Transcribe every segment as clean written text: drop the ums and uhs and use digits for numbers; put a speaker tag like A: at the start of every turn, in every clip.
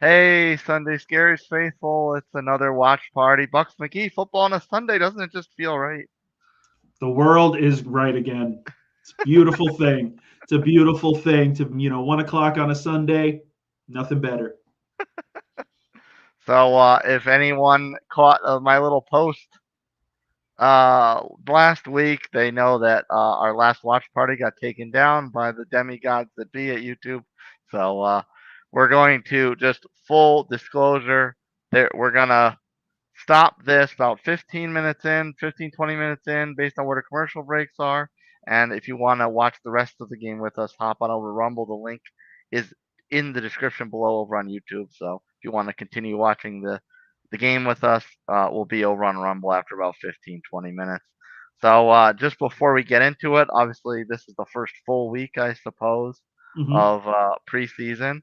A: Hey, Sunday Scaries faithful. It's another watch party. Bucks McGee, football on a Sunday. Doesn't it just feel right?
B: The world is right again. It's a beautiful thing. It's a beautiful thing to 1 o'clock on a Sunday. Nothing better.
A: So, if anyone caught my little post last week, they know that our last watch party got taken down by the demigods that be at YouTube. So, we're going to just full disclosure. There, we're gonna stop this about 15 minutes in, 15, 20 minutes in, based on where the commercial breaks are. And if you want to watch the rest of the game with us, hop on over to Rumble. The link is in the description below over on YouTube. So if you want to continue watching the game with us, we'll be over on Rumble after about 15, 20 minutes. So just before we get into it, obviously this is the first full week, I suppose,
B: Hmm.
A: of preseason.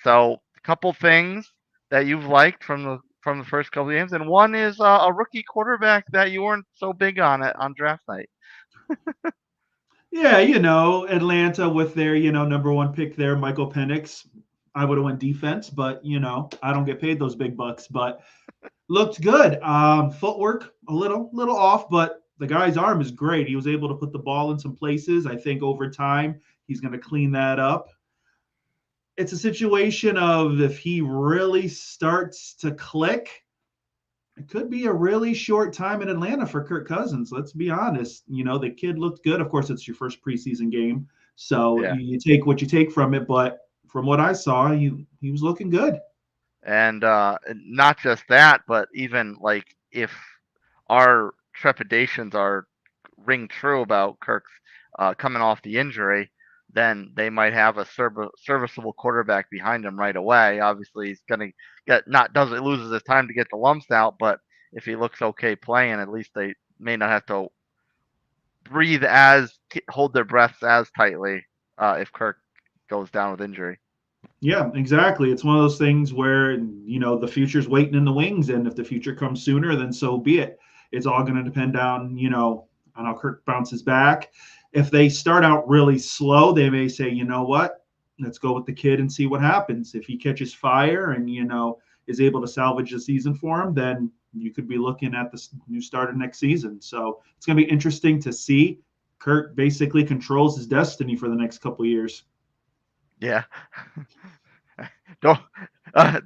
A: So a couple things that you've liked from the first couple of games, and one is a rookie quarterback that you weren't so big on it on draft night.
B: Yeah, Atlanta with their number one pick there, Michael Penix. I would have went defense, but I don't get paid those big bucks. But looked good. Footwork a little off, but the guy's arm is great. He was able to put the ball in some places. I think over time he's going to clean that up. It's a situation of if he really starts to click, it could be a really short time in Atlanta for Kirk Cousins. Let's be honest. The kid looked good. Of course, it's your first preseason game, so
A: Yeah,
B: you take what you take from it. But from what I saw, he was looking good.
A: and not just that, but even like if our trepidations are ring true about Kirk's coming off the injury, then they might have a serviceable quarterback behind him right away. Obviously, he's going to get not doesn't loses his time to get the lumps out, but if he looks okay playing, at least they may not have to breathe as hold their breaths as tightly if Kirk goes down with injury.
B: Yeah, exactly. It's one of those things where the future's waiting in the wings, and if the future comes sooner, then so be it. It's all going to depend on on how Kirk bounces back. If they start out really slow, they may say, you know what, let's go with the kid and see what happens. If he catches fire and is able to salvage the season for him, then you could be looking at the new starter next season. So it's going to be interesting to see. Kirk basically controls his destiny for the next couple of years.
A: Yeah. the,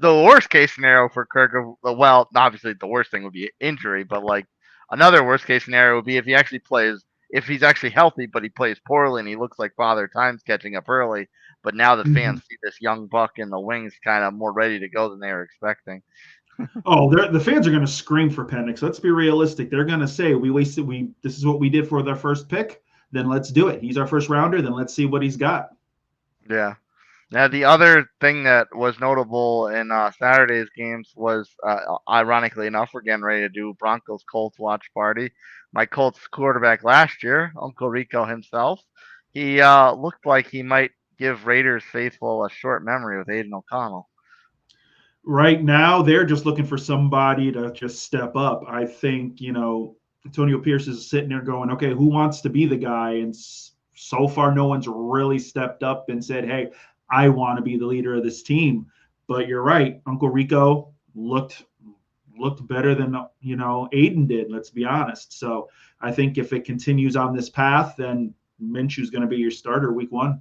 A: the worst case scenario for Kirk, well, obviously the worst thing would be injury, but like another worst case scenario would be if he actually plays, if he's actually healthy, but he plays poorly and he looks like Father Time's catching up early. But now the fans see this young buck in the wings kind of more ready to go than they were expecting.
B: Oh, the fans are going to scream for Penix. Let's be realistic. They're going to say we wasted. We This is what we did for their first pick. Then let's do it. He's our first rounder. Then let's see what he's got.
A: Yeah. Now, the other thing that was notable in Saturday's games was, ironically enough, we're getting ready to do Broncos-Colts watch party. My Colts quarterback last year, Uncle Rico himself, he looked like he might give Raiders faithful a short memory with Aiden O'Connell.
B: Right now, they're just looking for somebody to just step up. I think Antonio Pierce is sitting there going, okay, who wants to be the guy? And so far, no one's really stepped up and said, hey, I want to be the leader of this team. But you're right, Uncle Rico looked better than Aiden did. Let's be honest. So I think if it continues on this path, then Minshew's going to be your starter week one.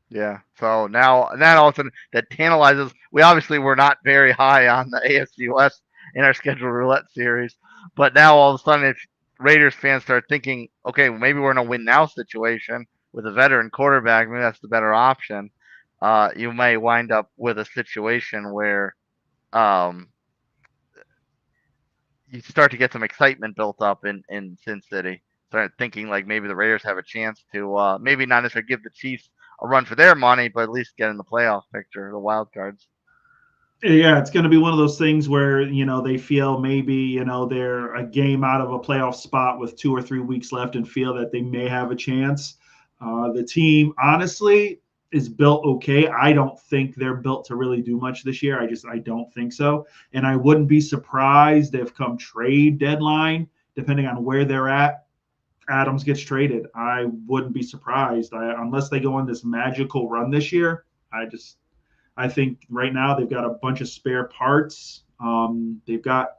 A: Yeah. So now, and then all of a sudden, that tantalizes. We obviously were not very high on the AFC West in our schedule roulette series, but now all of a sudden, if Raiders fans start thinking, okay, well, maybe we're in a win now situation with a veteran quarterback, maybe that's the better option. You may wind up with a situation where um, you start to get some excitement built up in Sin City. Start thinking like maybe the Raiders have a chance to maybe not necessarily give the Chiefs a run for their money, but at least get in the playoff picture, the wild cards.
B: Yeah, it's going to be one of those things where they feel maybe they're a game out of a playoff spot with 2 or 3 weeks left and feel that they may have a chance. The team, honestly, is built okay. I don't think they're built to really do much this year. I don't think so, and I wouldn't be surprised if come trade deadline, depending on where they're at, Adams gets traded. I wouldn't be surprised unless they go on this magical run this year. I just I think right now they've got a bunch of spare parts. They've got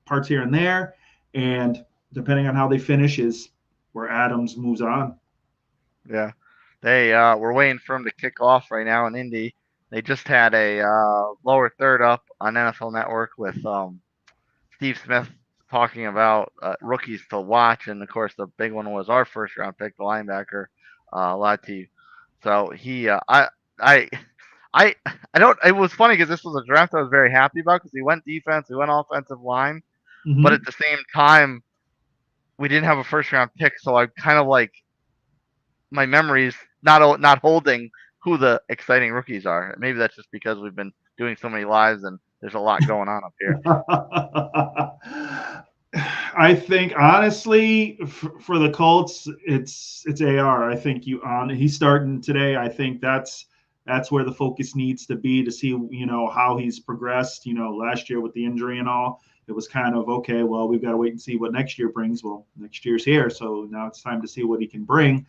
B: parts here and there, and depending on how they finish is where Adams moves on.
A: Yeah, they we're waiting for him to kick off right now in Indy. They just had a lower third up on NFL Network with Steve Smith talking about rookies to watch, and of course the big one was our first round pick, the linebacker Lati. So I, I, I don't. It was funny because this was a draft I was very happy about because he went defense, he went offensive line, but at
B: Mm-hmm.
A: the same time we didn't have a first round pick, so I kind of like my memories not holding who the exciting rookies are. Maybe that's just because we've been doing so many lives and there's a lot going on up here.
B: I think honestly, for the Colts, it's AR. I think you on he's starting today. I think that's where the focus needs to be to see how he's progressed. Last year with the injury and all, it was kind of okay. Well, we've got to wait and see what next year brings. Well, next year's here, so now it's time to see what he can bring.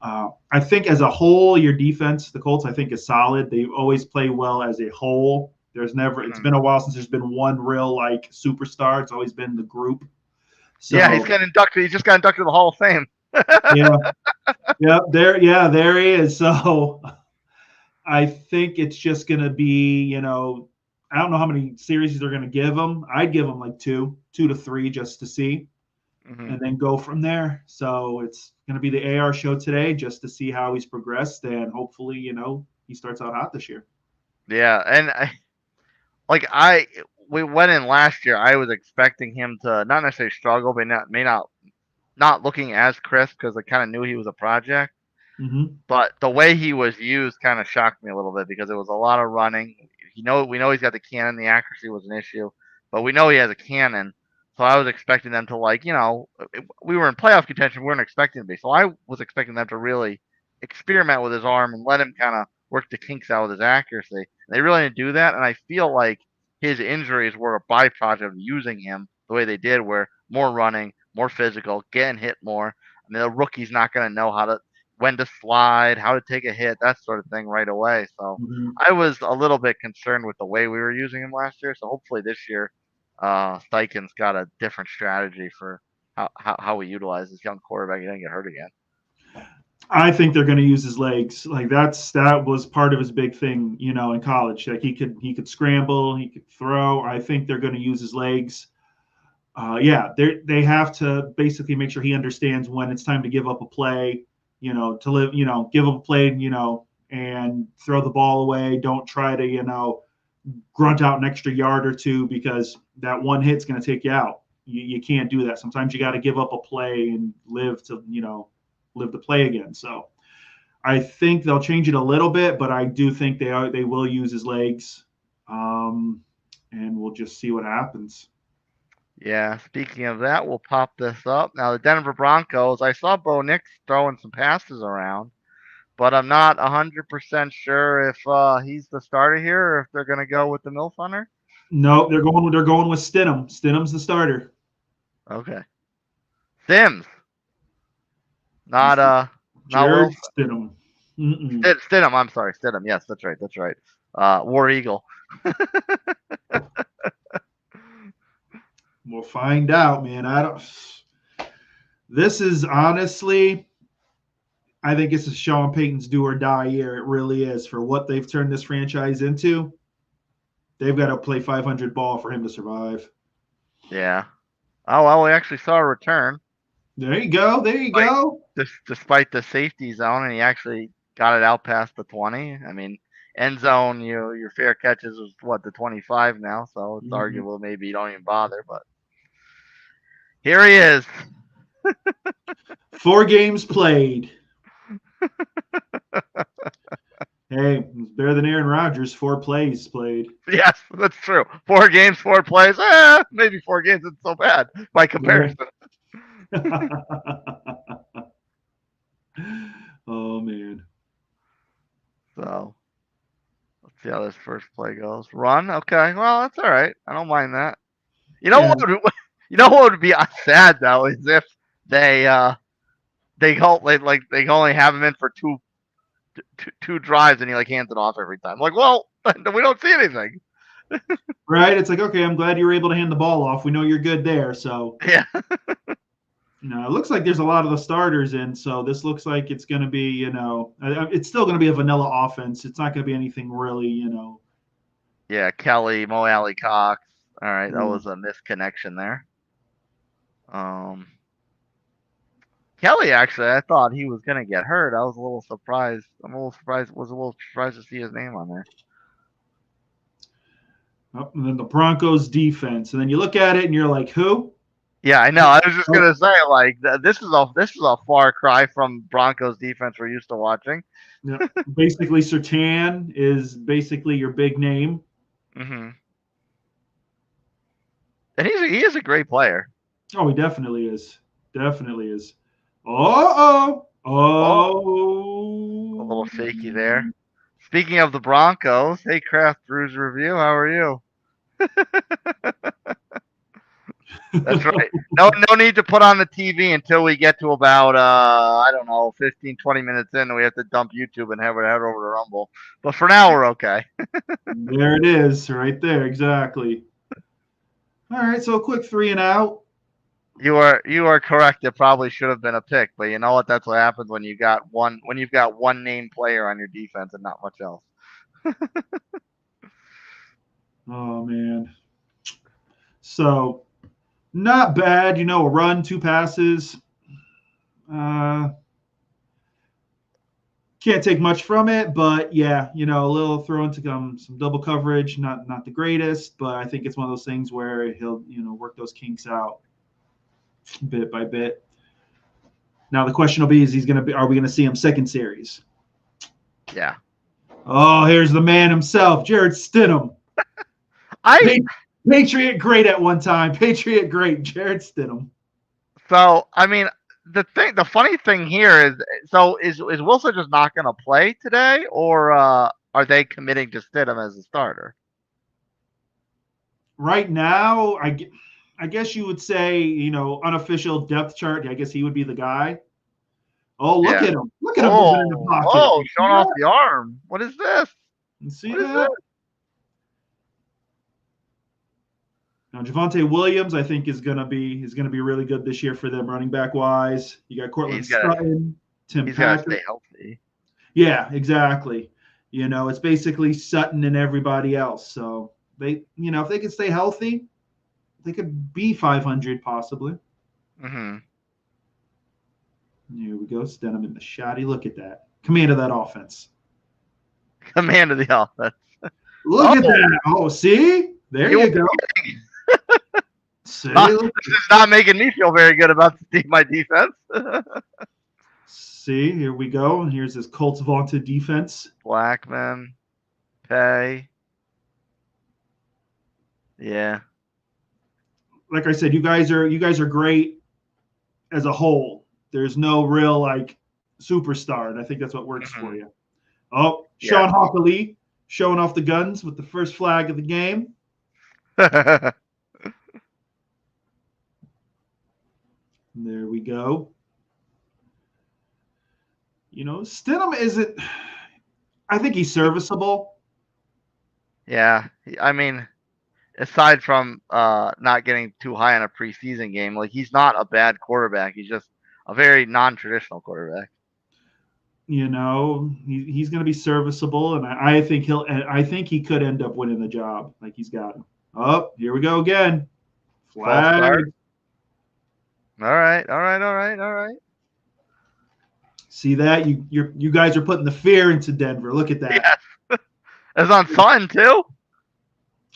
B: I think as a whole, your defense, the Colts, I think is solid. They always play well as a whole. There's never. It's
A: Mm-hmm.
B: been a while since there's been one real like superstar. It's always been the group.
A: Yeah, he's
B: So
A: got inducted. He just got inducted to the Hall of Fame.
B: yeah, there he is. So I think it's just gonna be, I don't know how many series they're gonna give him. I'd give him like two to three just to see,
A: Mm-hmm.
B: and then go from there. So it's gonna be the AR show today just to see how he's progressed, and hopefully, he starts out hot this year.
A: Yeah, and I we went in last year. I was expecting him to not necessarily struggle, but not looking as crisp because I kind of knew he was a project.
B: Mm-hmm.
A: But the way he was used kind of shocked me a little bit because it was a lot of running. We know he's got the cannon. The accuracy was an issue, but we know he has a cannon. So I was expecting them to we were in playoff contention. We weren't expecting to be. So I was expecting them to really experiment with his arm and let him kind of work the kinks out with his accuracy. And they really didn't do that, and I feel like his injuries were a byproduct of using him the way they did, where more running, more physical, getting hit more. I mean, the rookie's not going to know when to slide, how to take a hit, that sort of thing right away. So
B: Mm-hmm.
A: I was a little bit concerned with the way we were using him last year. So hopefully this year, Steichen's got a different strategy for how we utilize this young quarterback. He doesn't get hurt again.
B: I think they're going to use his legs. Like that was part of his big thing, in college. Like he could scramble, he could throw. I think they're going to use his legs. Yeah, they have to basically make sure he understands when it's time to give up a play. To live, give up a play, and throw the ball away. Don't try to, grunt out an extra yard or two because that one hit's going to take you out. You can't do that. Sometimes you got to give up a play and live to play again. So I think they'll change it a little bit, but I do think they will use his legs, and we'll just see what happens.
A: Yeah, speaking of that, we'll pop this up. Now, the Denver Broncos, I saw Bo Nix throwing some passes around, but I'm not 100% sure if he's the starter here or if they're going to go with the Milf Hunter.
B: No, they're going with Stidham. Stidham's the starter.
A: Okay. Sims, not
B: He's
A: not
B: Jared
A: Wilson.
B: Stidham. Mm-mm.
A: Stidham, I'm sorry, Stidham. Yes, that's right. That's right. War Eagle.
B: We'll find out, man. I don't. This is honestly, I think this is Sean Payton's do or die year. It really is for what they've turned this franchise into. They've got to play 500 ball for him to survive.
A: Yeah. Oh well, we actually saw a return.
B: There you go. There you
A: Despite,
B: go.
A: despite the safety zone, and he actually got it out past the 20. I mean, end zone, your fair catches is what, the 25 now, so it's
B: Mm-hmm.
A: arguable maybe you don't even bother. But here he is.
B: 4 games played. Hey, it's better than Aaron Rodgers. 4 plays played.
A: Yes, that's true. 4 games, 4 plays. Maybe 4 games isn't so bad by comparison.
B: Oh man.
A: So let's see how this first play goes. Run. Okay. Well, that's all right. I don't mind that. You know
B: Yeah.
A: what? You know what would be sad though is if they only have him in for two drives and he hands it off every time. Like, well, We don't see anything.
B: Right? It's like, okay, I'm glad you were able to hand the ball off. We know you're good there. So,
A: Yeah.
B: it looks like there's a lot of the starters in. So this looks like it's going to be, it's still going to be a vanilla offense. It's not going to be anything really.
A: Yeah, Kelly, Mo Alley Cox. All right, that
B: Yeah.
A: was a misconnection there. Um, Kelly, actually, I thought he was gonna get hurt. I was a little surprised. I'm a little surprised. Was a little surprised to see his name on there.
B: Oh, and then the Broncos defense, and then you look at it and you're like, who?
A: Yeah, I know. I was just
B: Oh,
A: gonna say, like, this is a far cry from Broncos defense we're used to watching.
B: yeah. Basically, Sertan is basically your big name.
A: Hmm. And he is a great player.
B: Oh, he definitely is. Definitely is. Oh,
A: A little
B: oh.
A: shaky there. Speaking of the Broncos, hey Kraft Brews Review, how are you? That's right. No need to put on the TV until we get to about I don't know, 15, 20 minutes in, and we have to dump YouTube and have it head over to Rumble. But for now, we're okay.
B: There it is, right there, exactly. All right, so a quick 3 and out.
A: You are correct. It probably should have been a pick, but you know what? That's what happens when you've got one named player on your defense and not much else.
B: Oh man. So not bad, a run, 2 passes. Uh, can't take much from it, but yeah, a little throw into some double coverage, not the greatest, but I think it's one of those things where he'll work those kinks out bit by bit. Now the question will be: Are we gonna see him second series?
A: Yeah.
B: Oh, here's the man himself, Jared Stidham.
A: I
B: Patriot great at one time. Patriot great, Jared Stidham.
A: So I mean, the funny thing here is, so is Wilson just not going to play today, or are they committing to Stidham as a starter?
B: Right now, I guess you would say, unofficial depth chart. I guess he would be the guy. Oh, look
A: Yeah.
B: at him! Look at him moving in the
A: Oh,
B: pocket.
A: whoa, showing off the arm. What is this?
B: You see
A: What is this?
B: that? Now Javonte Williams, I think, is gonna be really good this year for them, running back wise. You got Cortland
A: He's got to
B: Sutton, Tim
A: he's got to
B: Patrick.
A: stay healthy.
B: Yeah, exactly. It's basically Sutton and everybody else. So if they could stay healthy, they could be 500 possibly.
A: Mm-hmm.
B: Here we go. Stenham in the shotty. Look at that. Command of that offense.
A: Command of the offense.
B: Look at that. Oh, see? There you go. See?
A: This is not making me feel very good about my defense.
B: See, here we go. And here's this Colts vaunted defense.
A: Blackman, Pay. Yeah.
B: Like I said, you guys are great as a whole. There's no real superstar, and I think that's what works for you. Oh, Sean Hockley showing off the guns with the first flag of the game. There we go. Stidham isn't. I think he's serviceable.
A: Yeah, I mean, aside from not getting too high on a preseason game, like he's not a bad quarterback. He's just a very non-traditional quarterback.
B: He's going to be serviceable, and I think he could end up winning the job. Like he's got him. Oh, here we go again. Flag.
A: All right.
B: See that? You guys are putting the fear into Denver. Look at that.
A: Yes. It's on Sutton too.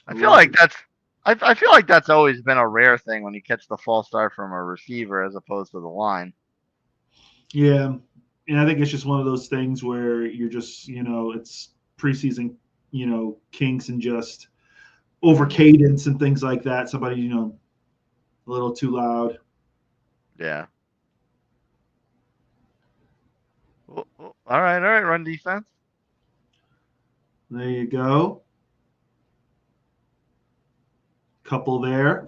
A: I feel like that's always been a rare thing when you catch the false start from a receiver as opposed to the line.
B: Yeah. And I think it's just one of those things where you're just, it's preseason, kinks and just over cadence and things like that. Somebody, a little too loud.
A: Yeah. All right. Run defense.
B: There you go. Couple there,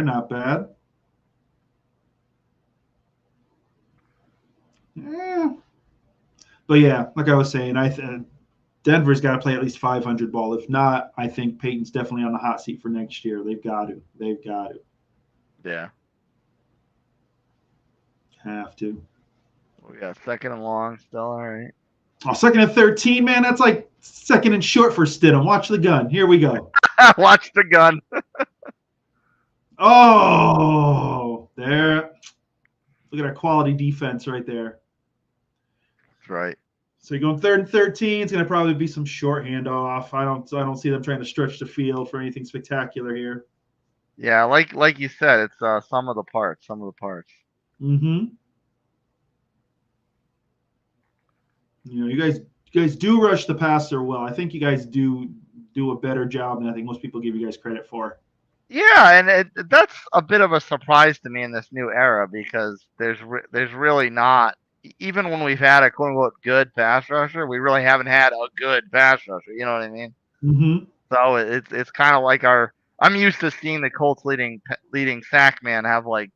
B: not bad. Yeah. But yeah, like I was saying, Denver's got to play at least 500 ball. If not, I think Peyton's definitely on the hot seat for next year. They've got to. They've got to.
A: Yeah.
B: Have to.
A: We got second and long still. All right.
B: Oh, second and 13, man. That's like second and short for Stidham. Watch the gun. Here we go.
A: Watch the gun.
B: Oh, there. Look at our quality defense right there.
A: That's right.
B: So you're going third and 13. It's going to probably be some short handoff. I don't see them trying to stretch the field for anything spectacular here.
A: Yeah, like you said, it's some of the parts. Some of the parts.
B: Mm-hmm. You know, you guys do rush the passer well. I think you guys do a better job than I think most people give you guys credit for.
A: Yeah, and that's a bit of a surprise to me in this new era because there's really not, even when we've had a quote unquote good pass rusher, we really haven't had a good pass rusher. You know what I mean?
B: Mm-hmm.
A: So it's kind of like our. I'm used to seeing the Colts leading sack man have like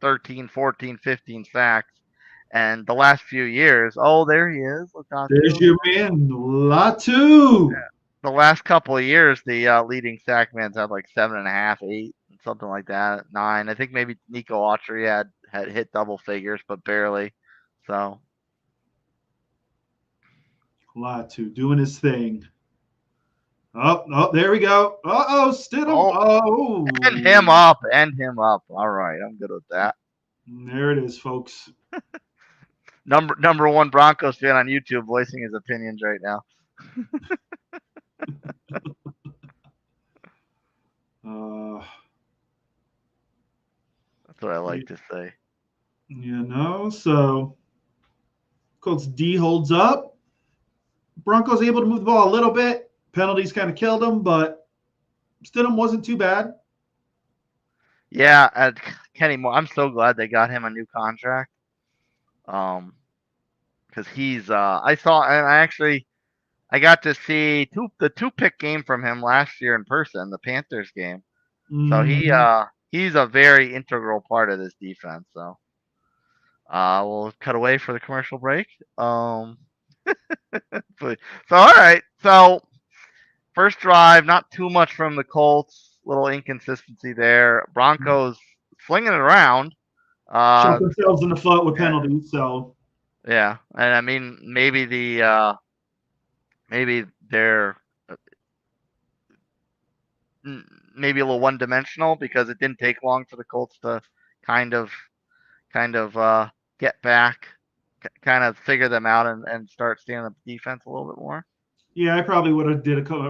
A: 13, 14, 15 sacks, and the last few years, oh there he is,
B: There's
A: Latu.
B: your man, Latu.
A: The last couple of years, the leading sack man's had like 7.5, 8, something like that, 9. I think maybe Nico Autry had hit double figures, but barely. So
B: Latu doing his thing. Oh, there we go. Stidham.
A: oh, end him
B: Oh,
A: up, end him up. All right, I'm good with that.
B: there it is, folks.
A: Number one Broncos fan on YouTube voicing his opinions right now.
B: Uh,
A: That's what I like to say.
B: so Colts D holds up. Broncos able to move the ball a little bit. Penalties kind of killed them, but Stidham wasn't too bad.
A: Yeah, Kenny Moore. I'm so glad they got him a new contract. Because he's I saw and I got to see the 2 pick game from him last year in person, the Panthers game. So
B: Mm-hmm.
A: he's a very integral part of this defense. So we'll cut away for the commercial break. So all right. So first drive, not too much from the Colts. Little inconsistency there. Broncos slinging it around.
B: Shot
A: Uh,
B: themselves in the foot with
A: yeah,
B: penalties. So
A: yeah, and I mean maybe they're maybe a little one dimensional because it didn't take long for the Colts to kind of kind of get back, kind of figure them out and start standing up defense a little bit more.
B: yeah, I probably would have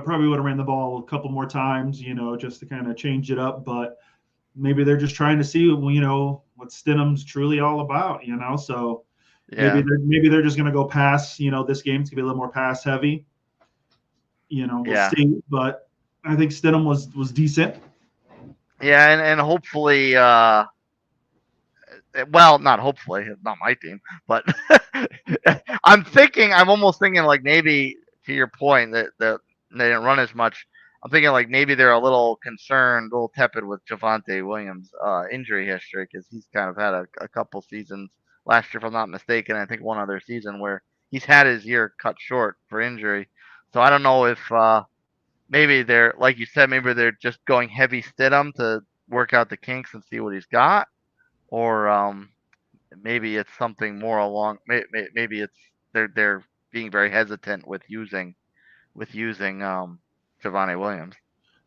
B: probably would have ran the ball a couple more times, just to kind of change it up. But maybe they're just trying to see, what Stidham's truly all about. So maybe
A: Yeah,
B: they're just going to go pass. This game's gonna be a little more pass heavy. We'll
A: yeah,
B: see. But I think Stidham was decent.
A: yeah, and hopefully, well, not hopefully, it's not my team, but I'm almost thinking like maybe to your point that they didn't run as much. I'm thinking like maybe they're a little concerned, a little tepid with Javonte Williams' injury history because he's kind of had a couple seasons last year, if I'm not mistaken. I think one other season where he's had his year cut short for injury. So I don't know if maybe they're like you said, maybe they're just going heavy Stidham to work out the kinks and see what he's got, or maybe it's something more along. Maybe it's they're being very hesitant with using Giovanni Williams.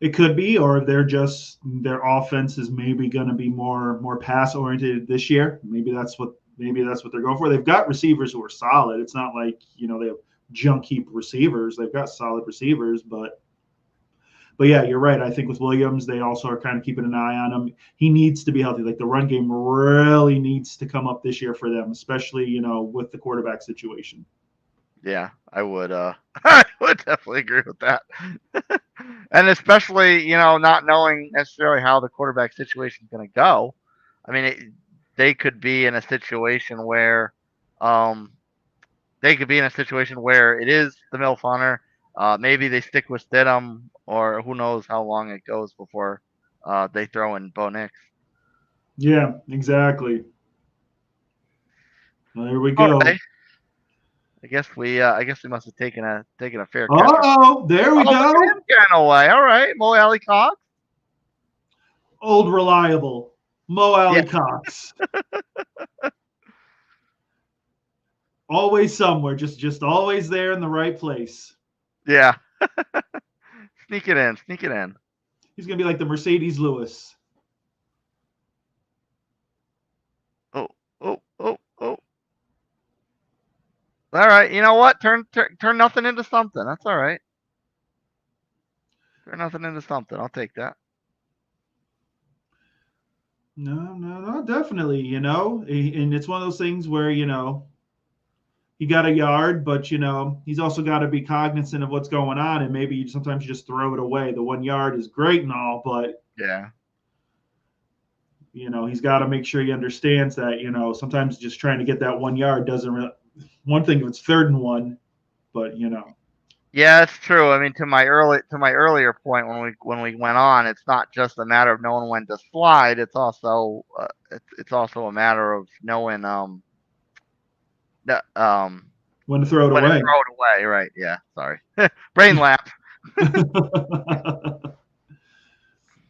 B: It could be, or their offense is maybe going to be more pass oriented this year. Maybe that's what they're going for. They've got receivers who are solid. It's not like they have junk heap receivers. They've got solid receivers, but yeah, you're right. I think with Williams, they also are kind of keeping an eye on him. He needs to be healthy. Like the run game really needs to come up this year for them, especially with the quarterback situation.
A: Yeah, I would. I would definitely agree with that. And especially not knowing necessarily how the quarterback situation is going to go. I mean, they could be in a situation where um, it is the MILF Hunter. Maybe they stick with Stidham, or who knows how long it goes before they throw in Bo Nix.
B: Yeah, exactly. Well, there we
A: All right.
B: go.
A: I guess we must have taken a fair catch.
B: Uh-oh, there
A: Oh,
B: we
A: look at
B: go.
A: him getting away. All right, Mo Alley Cox.
B: Old reliable Mo
A: Yeah,
B: Alley Cox. Always somewhere, just always there in the right place.
A: yeah. Sneak it in, sneak it in.
B: He's gonna be like the Mercedes Lewis.
A: Oh, oh. All right, you know what? Turn nothing into something. That's all right. Turn nothing into something. I'll take that.
B: No, definitely. And it's one of those things where he got a yard, but he's also got to be cognizant of what's going on, and maybe sometimes you just throw it away. The 1 yard is great and all, but
A: Yeah.
B: he's got to make sure he understands that sometimes just trying to get that 1 yard doesn't really. One thing if it's 3rd and 1, but
A: Yeah, it's true. I mean, to my earlier point when we went on, it's not just a matter of knowing when to slide. It's also a matter of knowing the,
B: when to throw it
A: when to
B: away.
A: throw it away. Right? Yeah. Sorry. Brain lapse.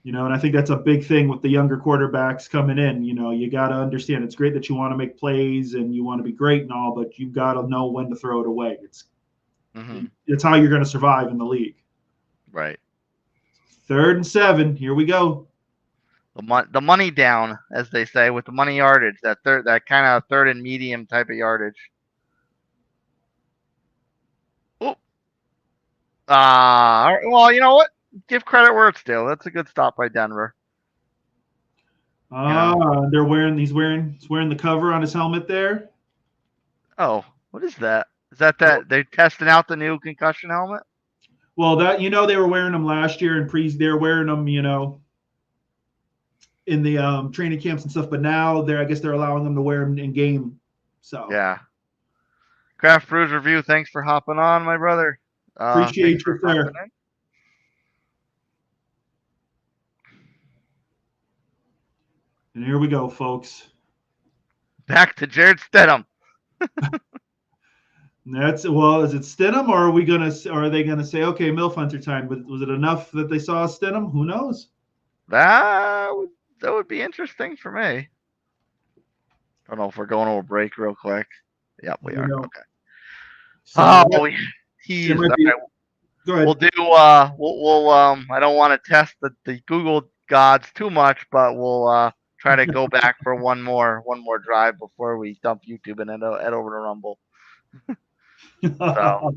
B: And I think that's a big thing with the younger quarterbacks coming in. You got to understand it's great that you want to make plays and you want to be great and all, but you've got to know when to throw it away.
A: Hmm.
B: It's how you're going to survive in the league.
A: Right.
B: 3rd and 7. Here we go.
A: The money down, as they say, with the money yardage. That kind of third and medium type of yardage. Oh, well, you know what? Give credit where it's due. That's a good stop by Denver. You know.
B: They're wearing. He's wearing the cover on his helmet there.
A: Oh, what is that? Is that they're testing out the new concussion helmet?
B: Well, that they were wearing them last year and they're wearing them, in the training camps and stuff. But now I guess they're allowing them to wear them in game. So
A: Yeah. Craft Brews Review, thanks for hopping on, my brother. Thanks
B: appreciate
A: for
B: you,
A: hopping
B: sir.
A: in.
B: And here we go, folks.
A: Back to Jared Stidham.
B: Is it Stidham, or are they gonna say, okay, Milf Hunter time? Was it enough that they saw Stidham? Who knows?
A: That would that would be interesting for me. I don't know if we're going over break real quick. Yep, we
B: You
A: are.
B: know.
A: Okay.
B: So
A: Oh, we
B: there
A: teased.
B: might
A: All
B: be.
A: right,
B: Go
A: we'll
B: ahead.
A: do. We'll I don't want to test the Google gods too much, but we'll try to go back for one more drive before we dump YouTube and head over to Rumble. So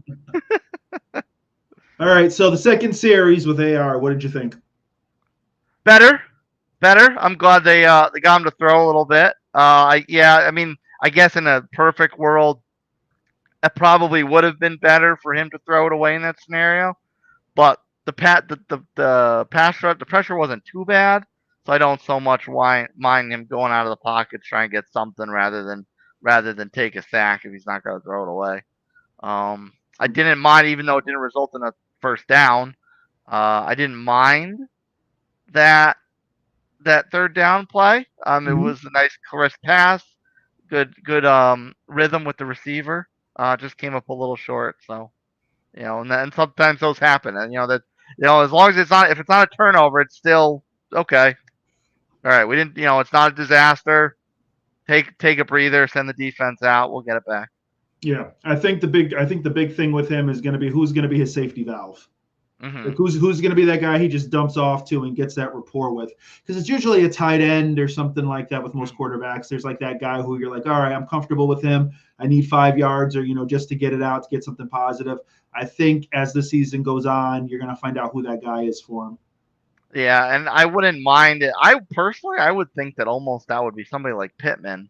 B: All right. So the second series with AR, what did you think?
A: better, I'm glad they got him to throw a little bit. I mean, I guess in a perfect world, it probably would have been better for him to throw it away in that scenario. But the pass rush, the pressure wasn't too bad, so I don't so much mind him going out of the pocket trying to get something rather than take a sack if he's not going to throw it away. I didn't mind, even though it didn't result in a first down. I didn't mind that third down play. It
B: Mm-hmm.
A: was a nice crisp pass, good rhythm with the receiver. Just came up a little short, so and sometimes those happen, and as long as if it's not a turnover, it's still okay. All right, we didn't, it's not a disaster. Take a breather, send the defense out. We'll get it back.
B: Yeah, I think the big thing with him is going to be who's going to be his safety valve. Like
A: Hmm.
B: who's going to be that guy he just dumps off to and gets that rapport with? Because it's usually a tight end or something like that with most quarterbacks. There's like that guy who you're like, all right, I'm comfortable with him. I need 5 yards or just to get it out to get something positive. I think as the season goes on, you're going to find out who that guy is for him.
A: Yeah, and I wouldn't mind it. I would think that almost that would be somebody like Pittman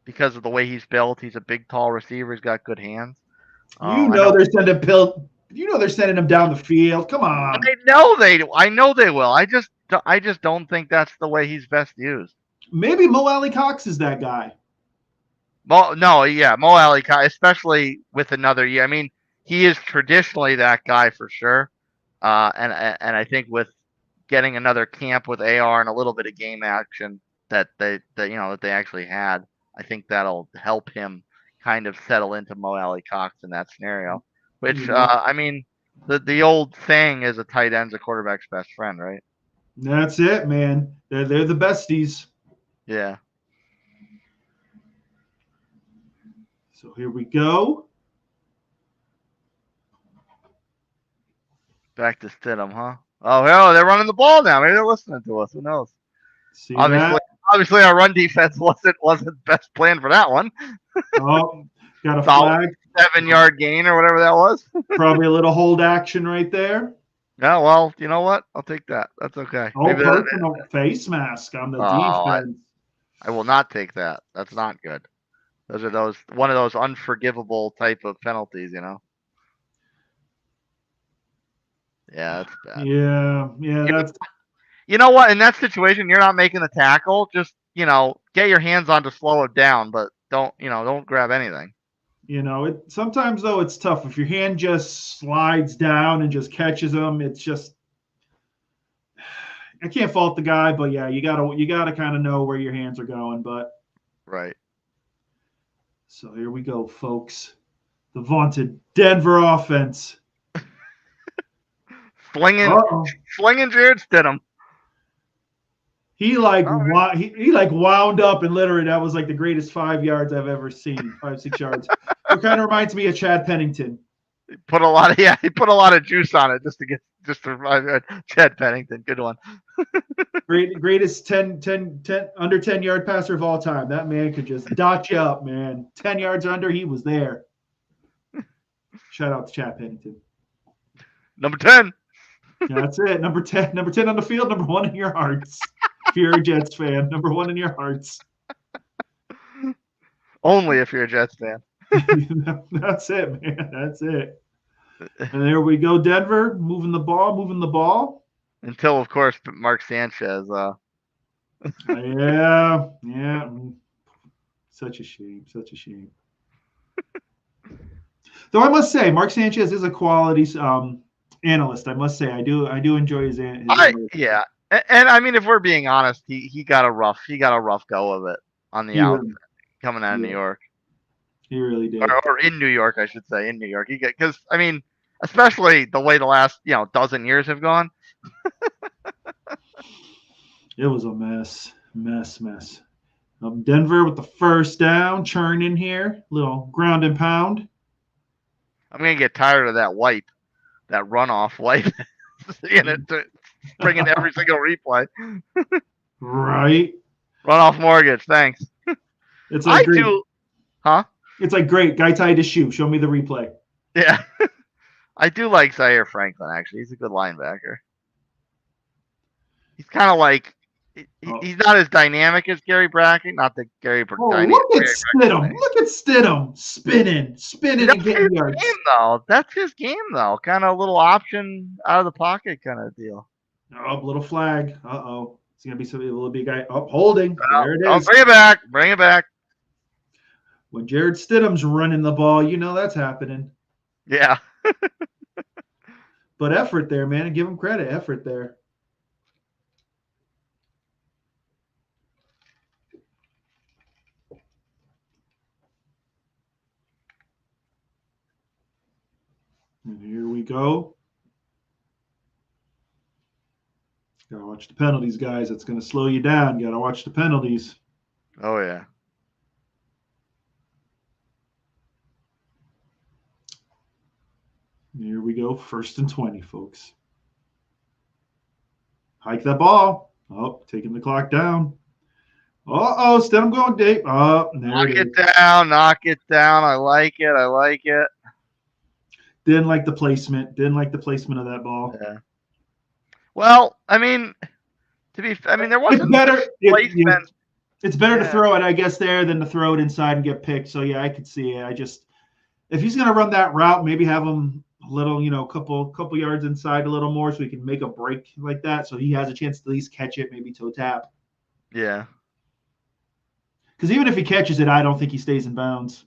A: because of the way he's built. He's a big, tall receiver. He's got good hands.
B: You
A: I
B: know
A: know.
B: they're sending Pill. They're sending him down the field. Come on.
A: I know they do. I know they will. I just don't think that's the way he's best used.
B: Maybe Mo Alley Cox is that guy.
A: No, yeah, Mo Alley, especially with another year. I mean, he is traditionally that guy for sure. And I think with getting another camp with AR and a little bit of game action that they actually had, I think that'll help him kind of settle into Mo Alley Cox in that scenario. Which,
B: You know,
A: I mean, the old saying is a tight end's a quarterback's best friend, right?
B: that's it, man. They're the besties.
A: Yeah.
B: So here we go.
A: Back to Stidham, huh? Oh, hell, they're running the ball now. Maybe they're listening to us. Who knows?
B: See
A: Obviously,
B: that?
A: obviously, our run defense wasn't best plan for that one.
B: Oh, got a
A: About
B: flag.
A: 7-yard gain or whatever that was.
B: Probably a little hold action right there.
A: Yeah, well, you know what? I'll take that. That's okay.
B: Oh,
A: Maybe that,
B: personal face mask on the
A: oh,
B: defense.
A: I will not take that. That's not good. Those are one of those unforgivable type of penalties, you know. Yeah, that's bad.
B: Yeah,
A: You,
B: that's
A: you know what? In that situation, you're not making the tackle. Just get your hands on to slow it down, but don't grab anything.
B: sometimes though it's tough if your hand just slides down and just catches them. It's just I can't fault the guy, but yeah, you gotta kind of know where your hands are going. But
A: Right.
B: so here we go, folks. The vaunted Denver offense.
A: Slinging,
B: Uh-oh.
A: slinging Jared Stidham.
B: He like wound up and literally that was like the greatest 5 yards I've ever seen. 5-6 yards. It kind of reminds me of Chad Pennington.
A: He put a lot of juice on it just to revive Chad Pennington. Good one.
B: Greatest 10 under 10-yard passer of all time. That man could just dot you up, man. 10 yards under, he was there. Shout out to Chad Pennington.
A: Number 10.
B: That's it. Number 10 on the field, number 1 in your hearts. If you're a Jets fan, number 1 in your hearts.
A: Only if you're a Jets fan.
B: That's it, man. That's it. And there we go, Denver, moving the ball.
A: Until, of course, Mark Sanchez.
B: Yeah. Such a shame. Though I must say, Mark Sanchez is a quality analyst. I must say, I do enjoy his
A: Yeah, and I mean, if we're being honest, he got a rough go of it on the out coming out of New York.
B: He really did.
A: Or in New York, I should say, in New York. Because I mean, especially the way the last dozen years have gone.
B: It was a mess. Denver with the first down, churning here, little ground and pound.
A: I'm gonna get tired of that runoff wipe, bringing every single replay.
B: Right.
A: Runoff mortgage, thanks.
B: It's like great.
A: Huh?
B: It's like great. Guy tied his shoe. Show me the replay.
A: Yeah. I do like Zaire Franklin, actually. He's a good linebacker. He's kind of like he's not as dynamic as Gary Brackett. Not that Gary Brackett.
B: Look at Stidham. Look at Stidham spinning and getting yards.
A: That's his game, though. Kind of a little option out of the pocket kind of deal.
B: Oh, little flag. Uh-oh. It's going to be a little big guy. Oh, holding. There it is.
A: Bring it back.
B: When Jared Stidham's running the ball, that's happening.
A: Yeah.
B: But effort there, man. Give him credit. Effort there. And here we go. Gotta watch the penalties, guys. It's going to slow you down. Gotta watch the penalties.
A: Oh, yeah.
B: Here we go. 1st and 20, folks. Hike that ball. Oh, taking the clock down. Uh-oh, Stidham going deep. Oh, there
A: knock it down. I like it.
B: Didn't like the placement. Didn't like the placement of that ball.
A: Yeah. Well, I mean, there wasn't placement.
B: It's better to throw it, I guess, there than to throw it inside and get picked. So yeah, I could see it. If he's gonna run that route, maybe have him a little, couple yards inside a little more, so he can make a break like that, so he has a chance to at least catch it, maybe toe tap.
A: Yeah.
B: Because even if he catches it, I don't think he stays in bounds.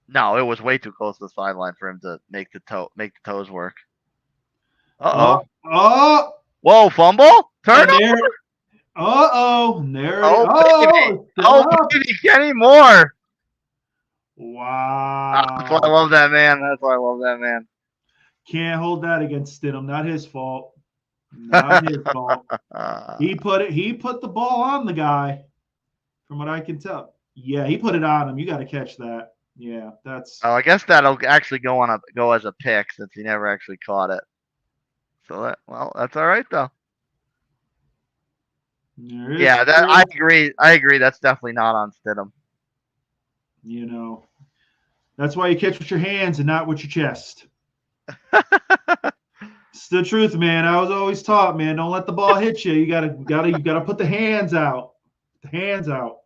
A: No, it was way too close to the sideline for him to make the toes work.
B: Oh!
A: Whoa! Fumble! Turnover!
B: Uh-oh! There it is.
A: Oh, baby! Kenny Moore! That's why I
B: Wow.
A: love that man. That's why I love that man.
B: Can't hold that against Stidham. Not his fault. Not his fault. He put the ball on the guy, from what I can tell. Yeah, he put it on him. You got to catch that. Yeah, that's
A: Oh, I guess that'll actually go as a pick since he never actually caught it. So well, that's all right though.
B: there is
A: Yeah, that I
B: still,
A: agree. I agree. That's definitely not on Stidham.
B: you know, that's why you catch with your hands and not with your chest. It's the truth, man. I was always taught, man, don't let the ball hit you. You gotta put the hands out. The hands out.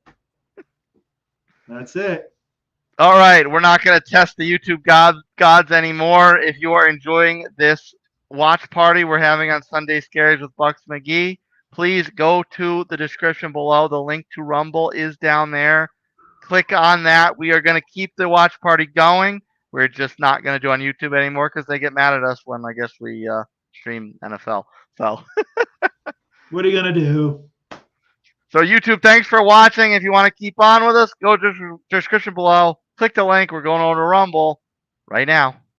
B: That's it.
A: All right, we're not going to test the YouTube gods anymore. If you are enjoying this watch party we're having on Sunday Scaries with Bucks McGee, please go to the description below. The link to Rumble is down there. Click on that. We are going to keep the watch party going. We're just not going to do on YouTube anymore because they get mad at us when I guess we stream NFL. So
B: What are you gonna do?
A: So YouTube, thanks for watching. If you want to keep on with us, go to the description below. Click the link. We're going over to Rumble right now.